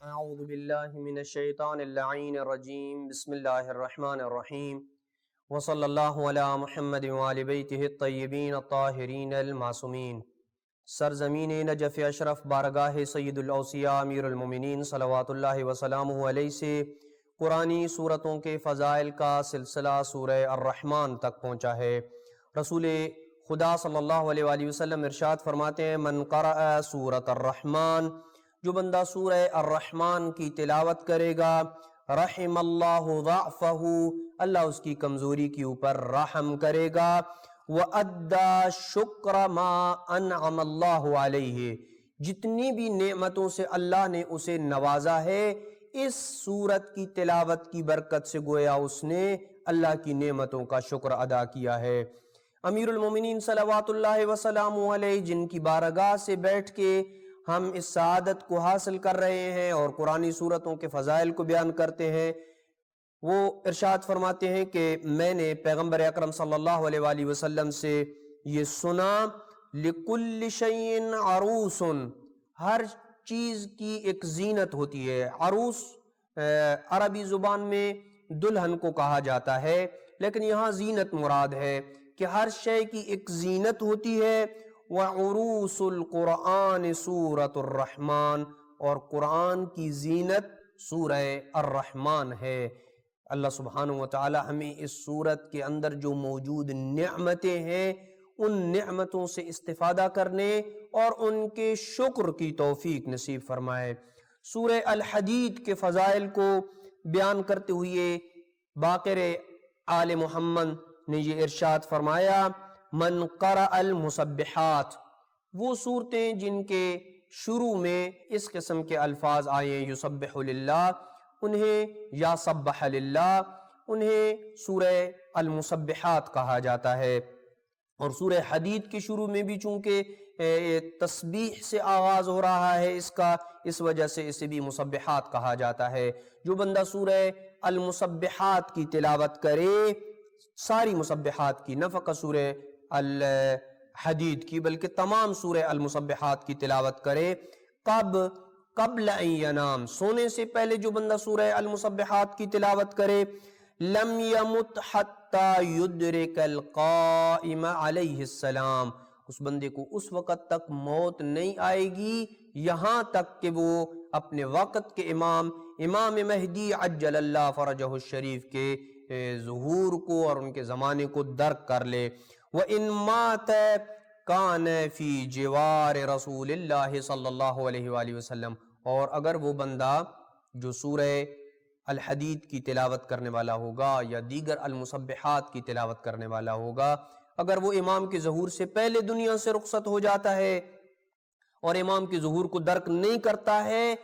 اعوذ باللہ من الشیطان اللعین الرجیم بسم اللہ الرحمن الرحیم وصلی اللہ علی محمد وآل بیتہ الطیبین الطاہرین المعصومین۔ سرزمین نجف اشرف بارگاہ سید الاوصیاء امیر المومنین صلوات اللہ وسلامہ علیہ سے قرآنی سورتوں کے فضائل کا سلسلہ سورہ الرحمن تک پہنچا ہے۔ رسول خدا صلی اللہ علیہ وآلہ وسلم ارشاد فرماتے ہیں من قرأ سورۃ الرحمن، جو بندہ سورہ الرحمن کی تلاوت کرے گا، رحم اللہ ضعفہ، اللہ اس کی کمزوری کے اوپر رحم کرے گا، وَأَدَّى شُكْرَ مَا أَنْعَمَ اللَّهُ عَلَيْهِ، جتنی بھی نعمتوں سے اللہ نے اسے نوازا ہے، اس سورت کی تلاوت کی برکت سے گویا اس نے اللہ کی نعمتوں کا شکر ادا کیا ہے۔ امیر المومنین صلوات اللہ وسلامہ علیہ، جن کی بارگاہ سے بیٹھ کے ہم اس سعادت کو حاصل کر رہے ہیں اور قرآنی سورتوں کے فضائل کو بیان کرتے ہیں، وہ ارشاد فرماتے ہیں کہ میں نے پیغمبر اکرم صلی اللہ علیہ وآلہ وسلم سے یہ سنا، لِكُلِّ شَيْءٍ عَرُوسٌ، ہر چیز کی ایک زینت ہوتی ہے۔ عروس عربی زبان میں دلہن کو کہا جاتا ہے، لیکن یہاں زینت مراد ہے کہ ہر شے کی ایک زینت ہوتی ہے۔ وَعُرُوسُ الْقُرْآنِ سورۃ الرحمن، اور قرآن کی زینت سورہ الرحمن ہے۔ اللہ سبحانہ وتعالی ہمیں اس سورت کے اندر جو موجود نعمتیں ہیں ان نعمتوں سے استفادہ کرنے اور ان کے شکر کی توفیق نصیب فرمائے۔ سورہ الحدید کے فضائل کو بیان کرتے ہوئے باقر آل محمد نے یہ ارشاد فرمایا، من قرأ المسبحات، وہ صورتیں جن کے شروع میں اس قسم کے الفاظ آئے یسبح للہ، انہیں یا سبح للہ، انہیں سورہ المسبحات کہا جاتا ہے۔ اور سورہ حدید کے شروع میں بھی چونکہ تسبیح سے آغاز ہو رہا ہے اس وجہ سے اسے بھی مسبحات کہا جاتا ہے۔ جو بندہ سورہ المسبحات کی تلاوت کرے، ساری مسبحات کی، نہ فقط سورہ الحدید کی بلکہ تمام سورہ المسبحات کی تلاوت کرے، قبل ان ینام، سونے سے پہلے جو بندہ سورہ المسبحات کی تلاوت کرے، لم یمت حتی یدرک القائم علیہ السلام، اس بندے کو اس وقت تک موت نہیں آئے گی یہاں تک کہ وہ اپنے وقت کے امام مہدی عجل اللہ فرجہ الشریف کے ظہور کو اور ان کے زمانے کو درک کر لے۔ وَإِن مَاتَ كَانَ فِي جِوَارِ رَسُولِ اللَّهِ صلی اللہ علیہ وآلہ وسلم، اور اگر وہ بندہ جو سورہ الحدید کی تلاوت کرنے والا ہوگا یا دیگر المسبحات کی تلاوت کرنے والا ہوگا، اگر وہ امام کے ظہور سے پہلے دنیا سے رخصت ہو جاتا ہے اور امام کے ظہور کو درک نہیں کرتا ہے،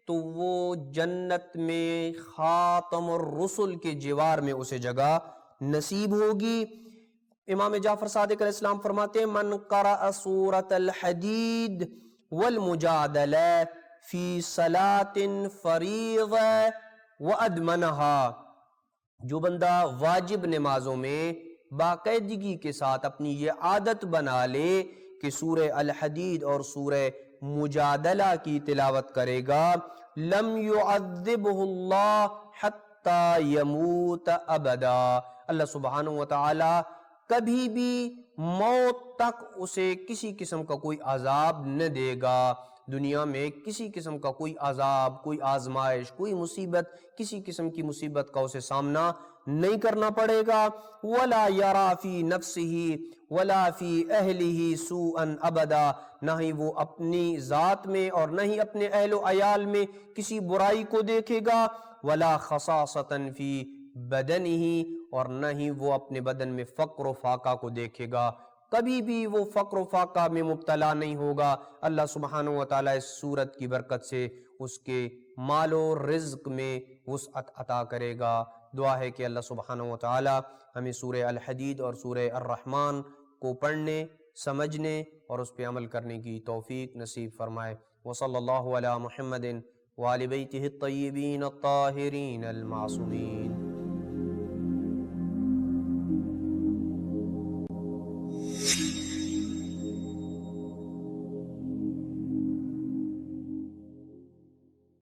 تو وہ جنت میں خاتم الرسل کے جوار میں اسے جگہ نصیب ہوگی۔ امام جعفر صادق علیہ السلام فرماتے ہیں، من قرأ سورة الحدید والمجادلہ فی صلاة فریضہ وادمنها، جو بندہ واجب نمازوں میں باقاعدگی کے ساتھ اپنی یہ عادت بنا لے کہ سورہ الحدید اور سورہ مجادلہ کی تلاوت کرے گا، لم يعذبہ اللہ حتی یموت ابدا، اللہ سبحانہ وتعالی کبھی بھی موت تک اسے کسی قسم کا کوئی عذاب نہ دے گا۔ دنیا میں کسی قسم کا کوئی عذاب، کوئی آزمائش، کوئی مصیبت، کسی قسم کی مصیبت کا اسے سامنا نہیں کرنا پڑے گا۔ وَلَا يَرَى فِي نَفْسِهِ وَلَا فِي أَهْلِهِ سُوءًا أَبَدًا، نہ ہی وہ اپنی ذات میں اور نہ ہی اپنے اہل و عیال میں کسی برائی کو دیکھے گا۔ وَلَا خَصَاصَةً فِي بَدَنِهِ، اور نہ ہی وہ اپنے بدن میں فقر و فاقہ کو دیکھے گا۔ کبھی بھی وہ فقر و فاقہ میں مبتلا نہیں ہوگا۔ اللہ سبحانہ و تعالیٰ اس صورت کی برکت سے اس کے مال و رزق میں وسعت عطا کرے گا۔ دعا ہے کہ اللہ سبحانہ و تعالیٰ ہمیں سورہ الحدید اور سورہ الرحمن کو پڑھنے، سمجھنے اور اس پہ عمل کرنے کی توفیق نصیب فرمائے۔ وصلی اللہ علی محمد وآل بیتہ الطیبین الطاہرین المعصومین۔